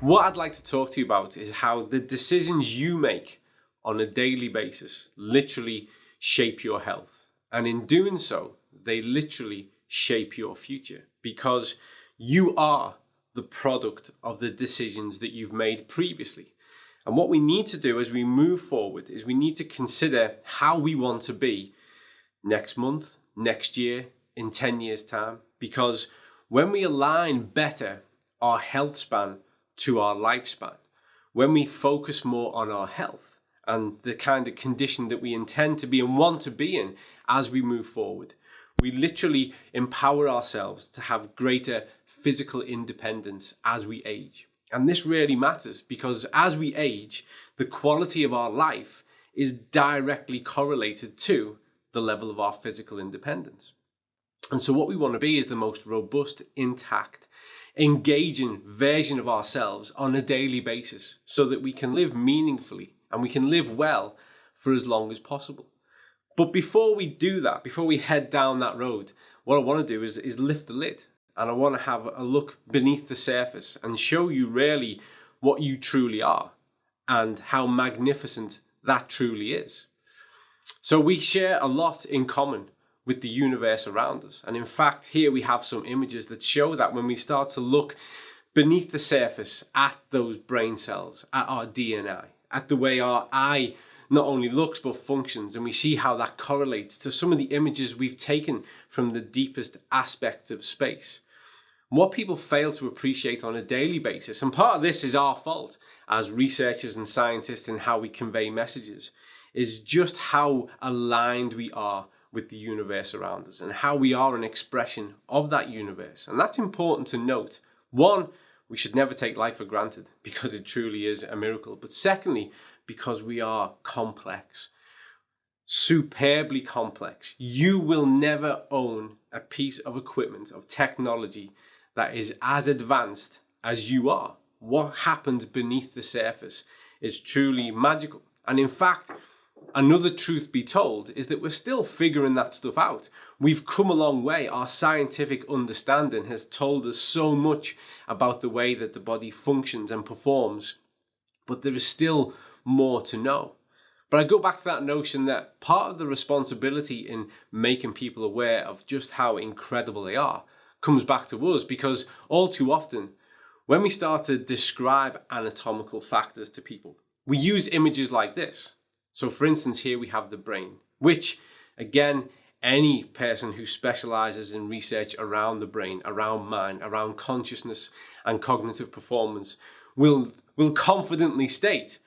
What I'd like to talk to you about is how the decisions you make on a daily basis literally shape your health. And in doing so, they literally shape your future, because you are the product of the decisions that you've made previously. And what we need to do as we move forward is we need to consider how we want to be next month, next year, in 10 years' time. Because when we align better our health span to our lifespan, when we focus more on our health and the kind of condition that we intend to be and want to be in as we move forward, we literally empower ourselves to have greater physical independence as we age. And this really matters, because as we age, the quality of our life is directly correlated to the level of our physical independence. And so what we want to be is the most robust, intact, engaging version of ourselves on a daily basis, so that we can live meaningfully and we can live well for as long as possible. But before we do that, before we head down that road, what I want to do is lift the lid, and I want to have a look beneath the surface and show you really what you truly are and how magnificent that truly is. So we share a lot in common with the universe around us. And in fact, here we have some images that show that when we start to look beneath the surface at those brain cells, at our DNA, at the way our eye not only looks but functions, and we see how that correlates to some of the images we've taken from the deepest aspects of space. What people fail to appreciate on a daily basis, and part of this is our fault as researchers and scientists in how we convey messages, is just how aligned we are with the universe around us and how we are an expression of that universe. And that's important to note. One, we should never take life for granted, because it truly is a miracle. But secondly, because we are complex, superbly complex. You will never own a piece of equipment, of technology, that is as advanced as you are. What happens beneath the surface is truly magical. And in fact, another truth be told is that we're still figuring that stuff out. We've come a long way. Our scientific understanding has told us so much about the way that the body functions and performs, but there is still more to know. But I go back to that notion that part of the responsibility in making people aware of just how incredible they are comes back to us, because all too often, when we start to describe anatomical factors to people, we use images like this. So for instance, here we have the brain, which again, any person who specializes in research around the brain, around mind, around consciousness and cognitive performance will confidently state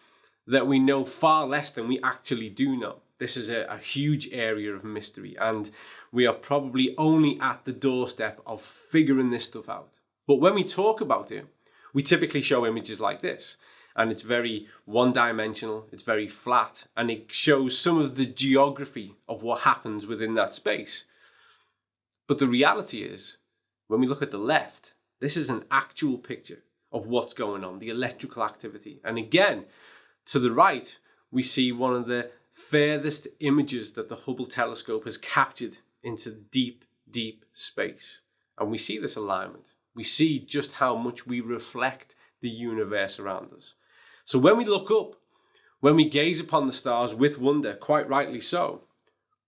that we know far less than we actually do know. This is a huge area of mystery, and we are probably only at the doorstep of figuring this stuff out. But when we talk about it, we typically show images like this. And it's very one-dimensional, it's very flat, and it shows some of the geography of what happens within that space. But the reality is, when we look at the left, this is an actual picture of what's going on, the electrical activity. And again, to the right, we see one of the furthest images that the Hubble telescope has captured into deep, deep space. And we see this alignment. We see just how much we reflect the universe around us. So when we look up, when we gaze upon the stars with wonder, quite rightly so,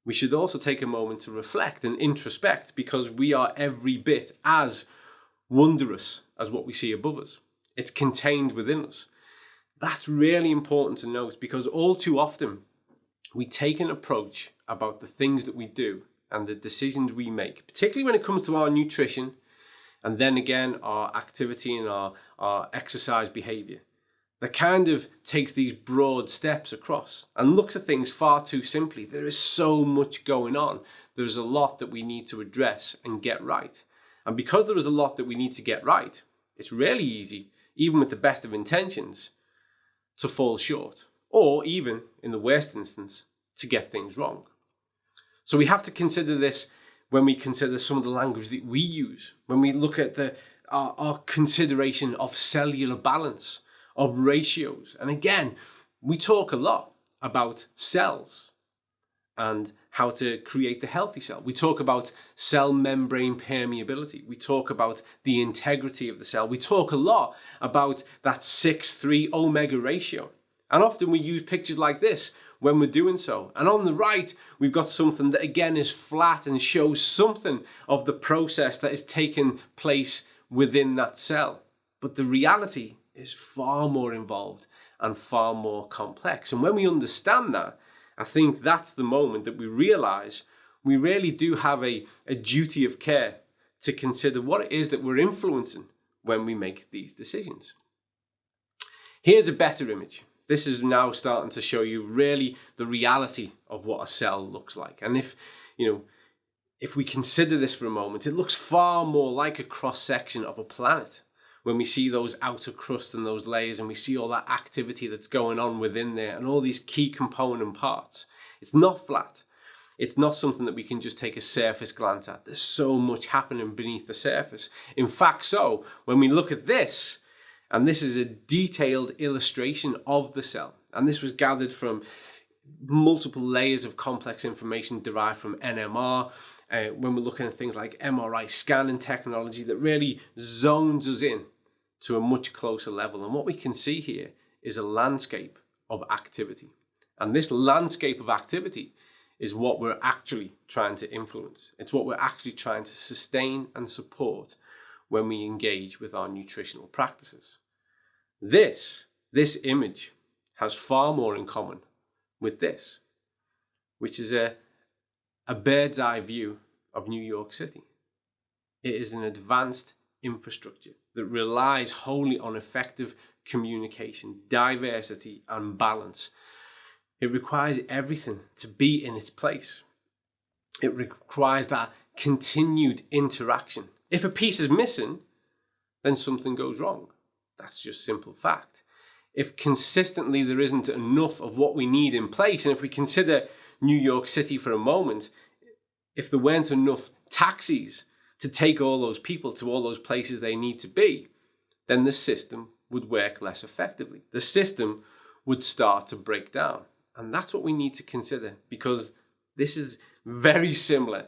we should also take a moment to reflect and introspect, because we are every bit as wondrous as what we see above us. It's contained within us. That's really important to note, because all too often we take an approach about the things that we do and the decisions we make, particularly when it comes to our nutrition, and then again our activity and our exercise behavior, that kind of takes these broad steps across and looks at things far too simply. There is so much going on. There's a lot that we need to address and get right. And because there is a lot that we need to get right, it's really easy, even with the best of intentions, to fall short, or even, in the worst instance, to get things wrong. So we have to consider this when we consider some of the language that we use, when we look at our consideration of cellular balance, of ratios. And again, we talk a lot about cells. and how to create the healthy cell. We talk about cell membrane permeability. We talk about the integrity of the cell. We talk a lot about that 6:3 omega ratio. And often we use pictures like this when we're doing so. And on the right, we've got something that again is flat and shows something of the process that is taking place within that cell. But the reality is far more involved and far more complex. And when we understand that, I think that's the moment that we realize we really do have a duty of care to consider what it is that we're influencing when we make these decisions. Here's a better image. This is now starting to show you really the reality of what a cell looks like. And if we consider this for a moment, it looks far more like a cross-section of a planet. When we see those outer crusts and those layers and we see all that activity that's going on within there and all these key component parts, it's not flat. It's not something that we can just take a surface glance at. There's so much happening beneath the surface. In fact, so when we look at this, and this is a detailed illustration of the cell, and this was gathered from multiple layers of complex information derived from NMR, when we're looking at things like MRI scanning technology that really zones us in to a much closer level. And what we can see here is a landscape of activity. And this landscape of activity is what we're actually trying to influence. It's what we're actually trying to sustain and support when we engage with our nutritional practices. This image has far more in common with this, which is a bird's eye view of New York City. It is an advanced infrastructure that relies wholly on effective communication, diversity, and balance. It requires everything to be in its place. It requires that continued interaction. If a piece is missing, then something goes wrong. That's just simple fact. If consistently there isn't enough of what we need in place, and if we consider New York City for a moment, if there weren't enough taxis to take all those people to all those places they need to be, then the system would work less effectively. The system would start to break down. And that's what we need to consider, because this is very similar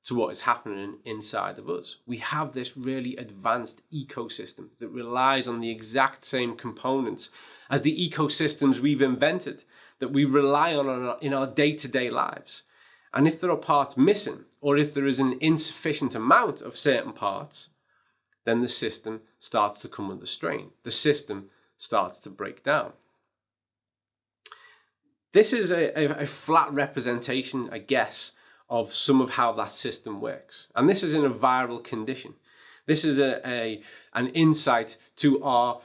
to what is happening inside of us. We have this really advanced ecosystem that relies on the exact same components as the ecosystems we've invented, that we rely on in our day-to-day lives. And if there are parts missing, or if there is an insufficient amount of certain parts, then the system starts to come under strain. The system starts to break down. This is a flat representation, I guess, of some of how that system works. And this is in a viral condition. This is an insight to our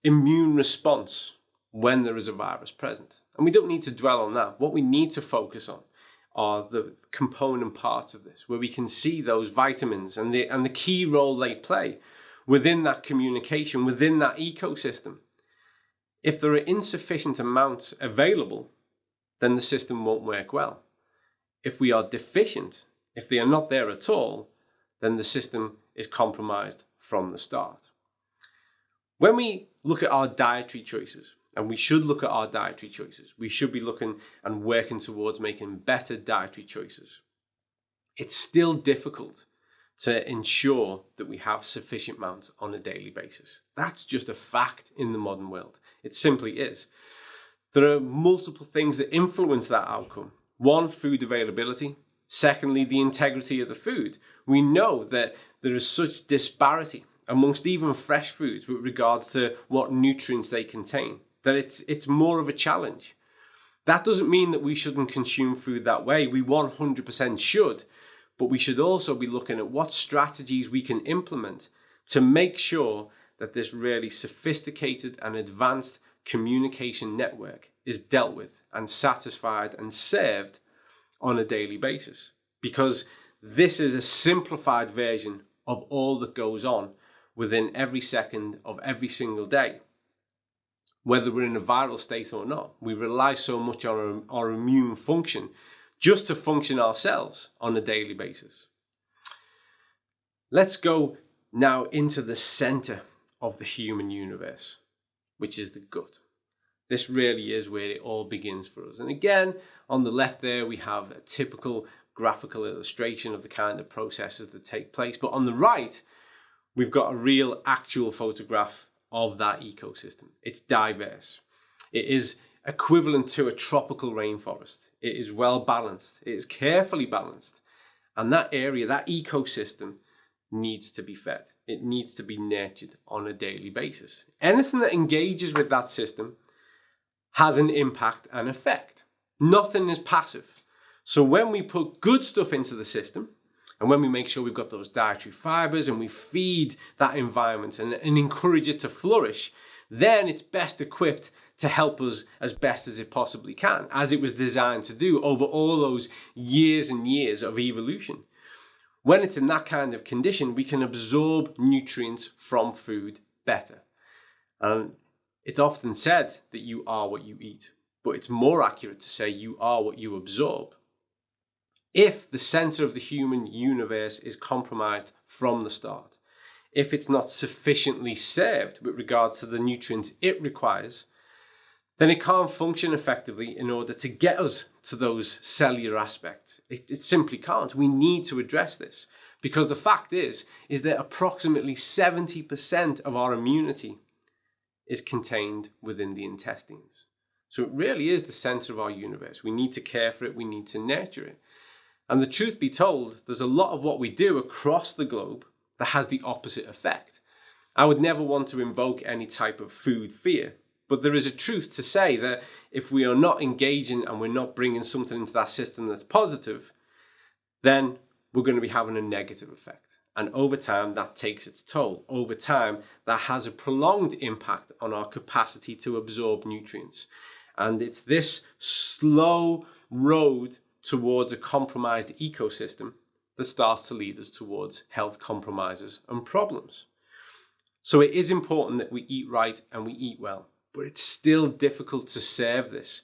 immune response when there is a virus present. And we don't need to dwell on that. What we need to focus on are the component parts of this, where we can see those vitamins and the key role they play within that communication, within that ecosystem. If there are insufficient amounts available, then the system won't work well. If we are deficient, if they are not there at all, then the system is compromised from the start. When we look at our dietary choices, and we should look at our dietary choices, we should be looking and working towards making better dietary choices. It's still difficult to ensure that we have sufficient amounts on a daily basis. That's just a fact in the modern world. It simply is. There are multiple things that influence that outcome. One, food availability. Secondly, the integrity of the food. We know that there is such disparity amongst even fresh foods with regards to what nutrients they contain, that it's more of a challenge. That doesn't mean that we shouldn't consume food that way. We 100% should, but we should also be looking at what strategies we can implement to make sure that this really sophisticated and advanced communication network is dealt with and satisfied and served on a daily basis. Because this is a simplified version of all that goes on within every second of every single day. Whether we're in a viral state or not, we rely so much on our immune function just to function ourselves on a daily basis. Let's go now into the center of the human universe, which is the gut. This really is where it all begins for us. And again, On the left there, we have a typical graphical illustration of the kind of processes that take place. But on the right, we've got a real actual photograph of that ecosystem. It's diverse. It is equivalent to a tropical rainforest. It is well balanced. It is carefully balanced. And that area, that ecosystem, needs to be fed. It needs to be nurtured on a daily basis. Anything that engages with that system has an impact and effect. Nothing is passive. So when we put good stuff into the system, and when we make sure we've got those dietary fibers and we feed that environment and encourage it to flourish, then it's best equipped to help us as best as it possibly can, as it was designed to do over all those years and years of evolution. When it's in that kind of condition, we can absorb nutrients from food better. And it's often said that you are what you eat, but it's more accurate to say you are what you absorb. If the center of the human universe is compromised from the start, if it's not sufficiently served with regards to the nutrients it requires, then it can't function effectively in order to get us to those cellular aspects. It simply can't. We need to address this, because the fact is that approximately 70% of our immunity is contained within the intestines. So it really is the center of our universe. We need to care for it. We need to nurture it. And the truth be told, there's a lot of what we do across the globe that has the opposite effect. I would never want to invoke any type of food fear, but there is a truth to say that if we are not engaging and we're not bringing something into that system that's positive, then we're going to be having a negative effect. And over time, that takes its toll. Over time, that has a prolonged impact on our capacity to absorb nutrients. And it's this slow road towards a compromised ecosystem that starts to lead us towards health compromises and problems. So it is important that we eat right and we eat well, but it's still difficult to serve this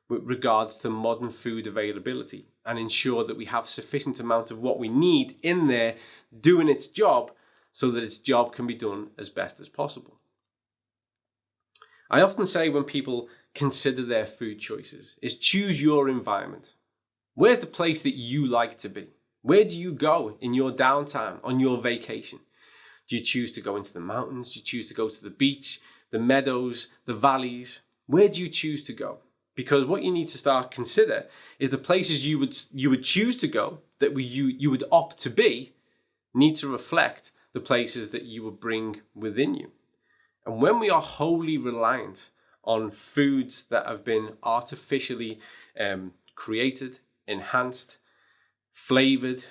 with regards to modern food availability and ensure that we have sufficient amount of what we need in there doing its job so that its job can be done as best as possible. I often say when people consider their food choices is choose your environment. Where's the place that you like to be? Where do you go in your downtime, on your vacation? Do you choose to go into the mountains? Do you choose to go to the beach, the meadows, the valleys? Where do you choose to go? Because what you need to start consider is the places you would choose to go, that you would opt to be, need to reflect the places that you would bring within you. And when we are wholly reliant on foods that have been artificially created, enhanced, flavored,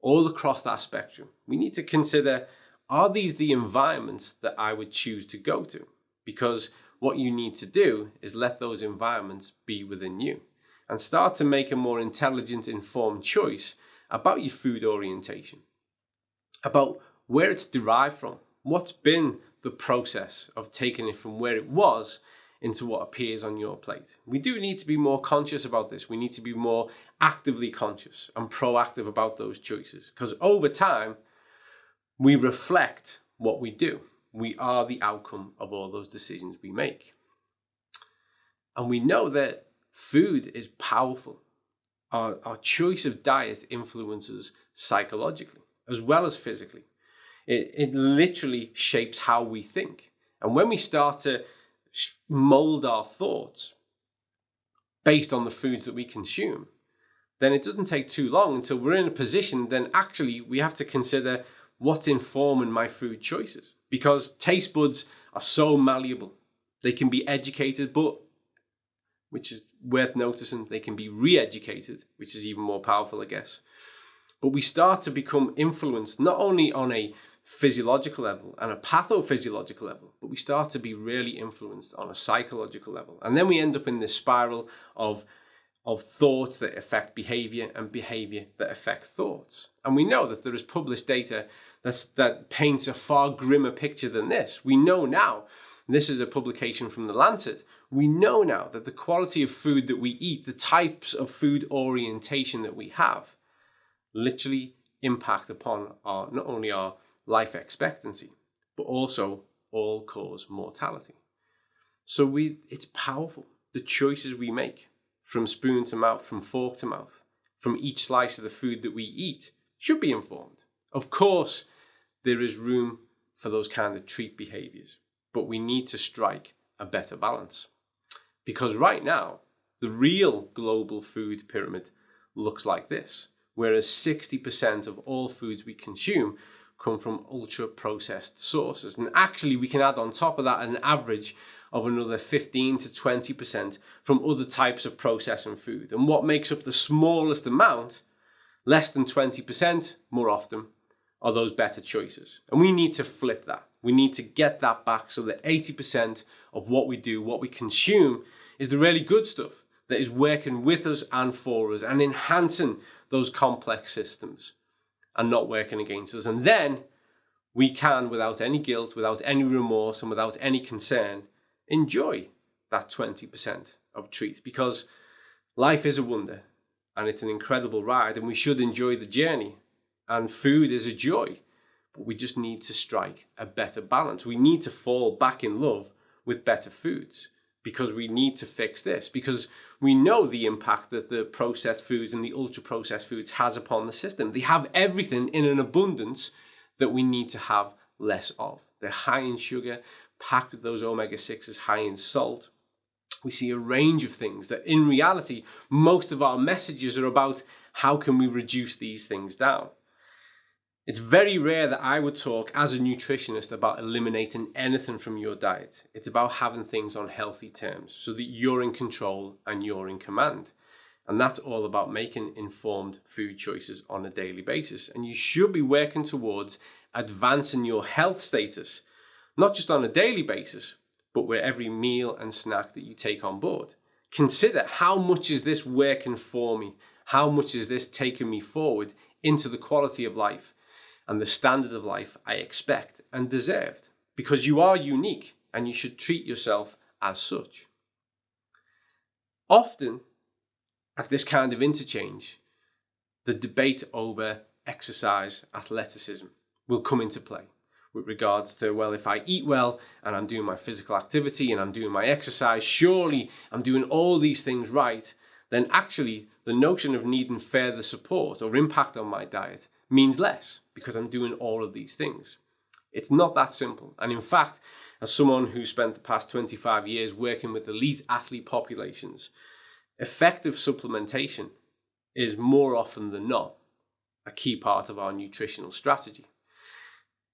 all across that spectrum, we need to consider, are these the environments that I would choose to go to? Because what you need to do is let those environments be within you and start to make a more intelligent, informed choice about your food orientation, about where it's derived from, what's been the process of taking it from where it was into what appears on your plate. We do need to be more conscious about this. We need to be more actively conscious and proactive about those choices, because over time, we reflect what we do. We are the outcome of all those decisions we make. And we know that food is powerful. Our choice of diet influences psychologically as well as physically. It literally shapes how we think. And when we start to mold our thoughts based on the foods that we consume, then it doesn't take too long until we're in a position, then actually we have to consider what's informing my food choices. Because taste buds are so malleable. They can be educated, but, which is worth noticing, they can be re-educated, which is even more powerful, I guess. But we start to become influenced not only on a physiological level and a pathophysiological level, but we start to be really influenced on a psychological level. And then we end up in this spiral of thoughts that affect behavior and behavior that affect thoughts. And we know that there is published data that paints a far grimmer picture than this. We know now, this is a publication from The Lancet, we know now that the quality of food that we eat, the types of food orientation that we have, literally impact upon not only our life expectancy, but also all-cause mortality. So it's powerful, the choices we make. from spoon to mouth, from fork to mouth, from each slice of the food that we eat, should be informed. Of course, there is room for those kind of treat behaviors, but we need to strike a better balance. Because right now, the real global food pyramid looks like this, whereas 60% of all foods we consume come from ultra-processed sources. And actually, we can add on top of that an average of another 15 to 20% from other types of processing food. And what makes up the smallest amount, less than 20% more often, are those better choices. And we need to flip that. We need to get that back so that 80% of what we do, what we consume, is the really good stuff that is working with us and for us and enhancing those complex systems and not working against us. And then we can, without any guilt, without any remorse, and without any concern, enjoy that 20% of treats, because life is a wonder and it's an incredible ride, and we should enjoy the journey. And food is a joy, but we just need to strike a better balance. We need to fall back in love with better foods, because we need to fix this, because we know the impact that the processed foods and the ultra-processed foods has upon the system. They have everything in an abundance that we need to have less of. They're high in sugar, packed with those omega-6s, high in salt. We see a range of things that in reality, most of our messages are about how can we reduce these things down. It's very rare that I would talk as a nutritionist about eliminating anything from your diet. It's about having things on healthy terms so that you're in control and you're in command. And that's all about making informed food choices on a daily basis. And you should be working towards advancing your health status, not just on a daily basis, but with every meal and snack that you take on board. Consider, how much is this working for me? How much is this taking me forward into the quality of life and the standard of life I expect and deserved? Because you are unique and you should treat yourself as such. Often, at this kind of interchange, the debate over exercise, athleticism will come into play with regards to, well, if I eat well and I'm doing my physical activity and I'm doing my exercise, surely I'm doing all these things right, then actually the notion of needing further support or impact on my diet means less because I'm doing all of these things. It's not that simple. And in fact, as someone who spent the past 25 years working with elite athlete populations, effective supplementation is more often than not a key part of our nutritional strategy.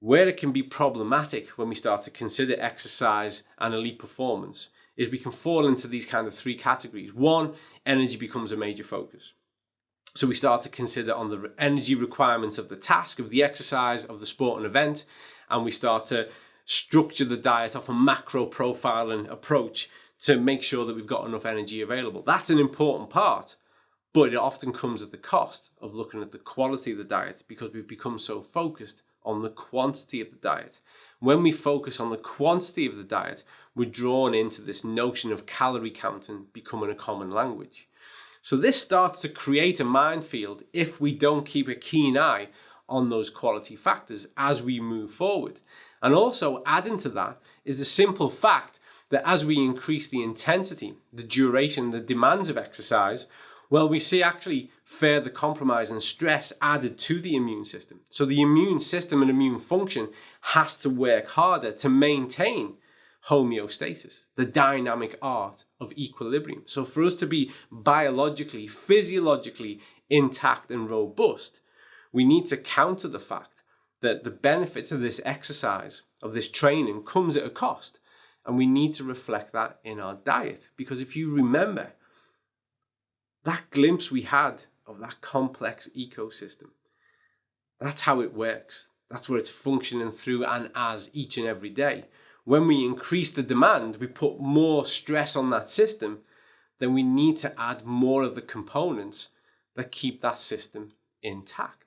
Where it can be problematic when we start to consider exercise and elite performance is we can fall into these kind of three categories. One, energy becomes a major focus. So we start to consider on the energy requirements of the task, of the exercise, of the sport and event, and we start to structure the diet off a macro profiling approach to make sure that we've got enough energy available. That's an important part, but it often comes at the cost of looking at the quality of the diet because we've become so focused on the quantity of the diet. When we focus on the quantity of the diet, we're drawn into this notion of calorie counting becoming a common language. So this starts to create a minefield if we don't keep a keen eye on those quality factors as we move forward. And also adding to that is a simple fact that as we increase the intensity, the duration, the demands of exercise, well, we see actually further compromise and stress added to the immune system. So the immune system and immune function has to work harder to maintain homeostasis, the dynamic art of equilibrium. So for us to be biologically, physiologically intact and robust, we need to counter the fact that the benefits of this exercise, of this training, comes at a cost. And we need to reflect that in our diet. Because if you remember, that glimpse we had of that complex ecosystem, that's how it works. That's what it's functioning through and as each and every day. When we increase the demand, we put more stress on that system, then we need to add more of the components that keep that system intact.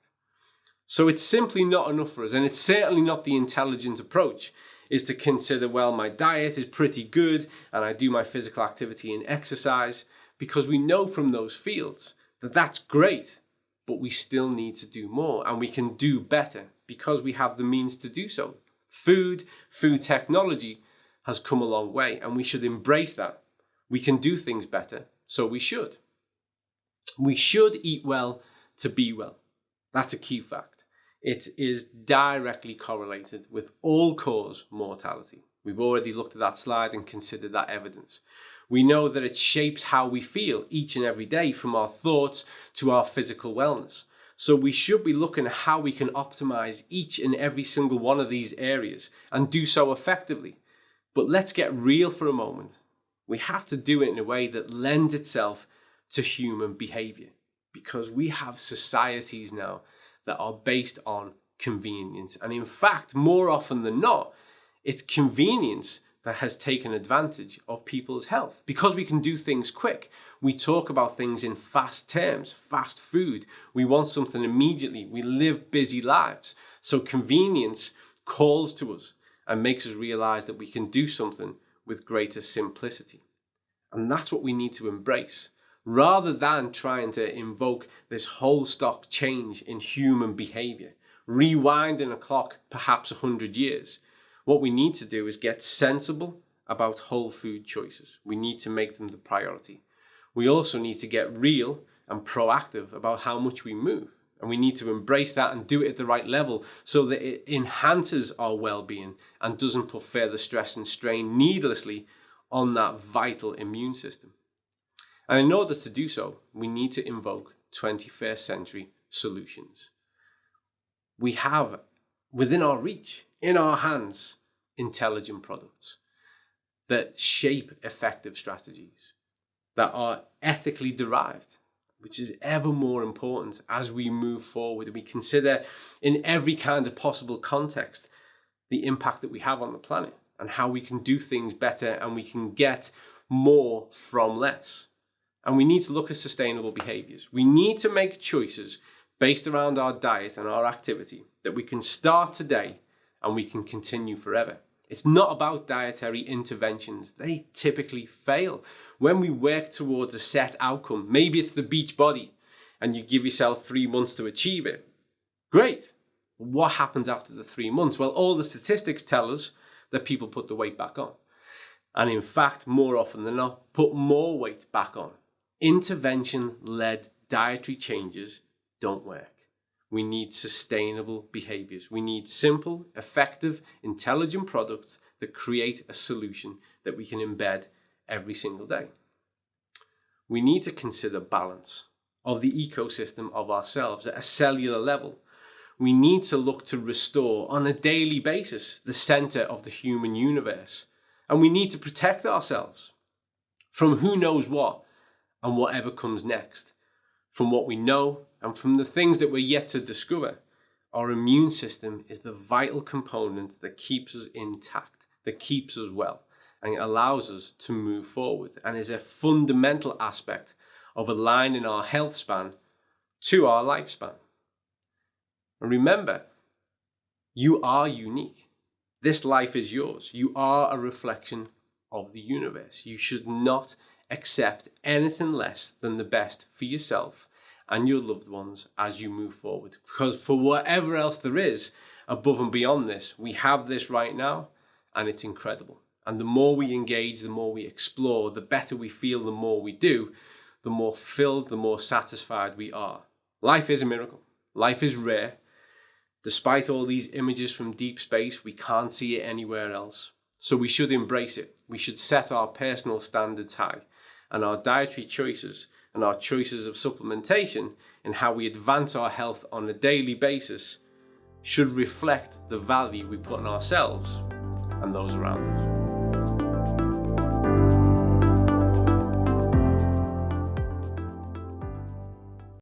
So it's simply not enough for us, and it's certainly not the intelligent approach, is to consider, well, my diet is pretty good and I do my physical activity and exercise, because we know from those fields that that's great, but we still need to do more, and we can do better because we have the means to do so. Food technology has come a long way, and we should embrace that. We can do things better, So we should. We should eat well to be well. That's a key fact. It is directly correlated with all-cause mortality. We've already looked at that slide and considered that evidence. We know that it shapes how we feel each and every day, from our thoughts to our physical wellness. So we should be looking at how we can optimize each and every single one of these areas and do so effectively. But let's get real for a moment. We have to do it in a way that lends itself to human behavior, because we have societies now that are based on convenience. And in fact, more often than not, it's convenience that has taken advantage of people's health, because we can do things quick. We talk about things in fast terms, fast food. We want something immediately. We live busy lives. So convenience calls to us and makes us realize that we can do something with greater simplicity. And that's what we need to embrace, rather than trying to invoke this whole stock change in human behavior, rewinding a clock perhaps 100 years. What we need to do is get sensible about whole food choices. We need to make them the priority. We also need to get real and proactive about how much we move. And we need to embrace that and do it at the right level so that it enhances our well-being and doesn't put further stress and strain needlessly on that vital immune system. And in order to do so, we need to invoke 21st century solutions. We have within our reach, in our hands, intelligent products that shape effective strategies, that are ethically derived, which is ever more important as we move forward. We consider in every kind of possible context the impact that we have on the planet and how we can do things better and we can get more from less. And we need to look at sustainable behaviors. We need to make choices based around our diet and our activity that we can start today and we can continue forever. It's not about dietary interventions. They typically fail. When we work towards a set outcome, maybe it's the beach body, and you give yourself 3 months to achieve it. Great. What happens after the 3 months? Well, all the statistics tell us that people put the weight back on. And in fact, more often than not, put more weight back on. Intervention-led dietary changes don't work. We need sustainable behaviors. We need simple, effective, intelligent products that create a solution that we can embed every single day. We need to consider balance of the ecosystem of ourselves at a cellular level. We need to look to restore on a daily basis the center of the human universe. And we need to protect ourselves from who knows what and whatever comes next, from what we know and from the things that we're yet to discover. Our immune system is the vital component that keeps us intact, that keeps us well, and it allows us to move forward, and is a fundamental aspect of aligning our health span to our lifespan. And remember, you are unique. This life is yours. You are a reflection of the universe. You should not accept anything less than the best for yourself and your loved ones as you move forward. Because for whatever else there is above and beyond this, we have this right now, and it's incredible. And the more we engage, the more we explore, the better we feel, the more we do, the more fulfilled, the more satisfied we are. Life is a miracle. Life is rare. Despite all these images from deep space, we can't see it anywhere else. So we should embrace it. We should set our personal standards high, and our dietary choices and our choices of supplementation and how we advance our health on a daily basis should reflect the value we put on ourselves and those around us.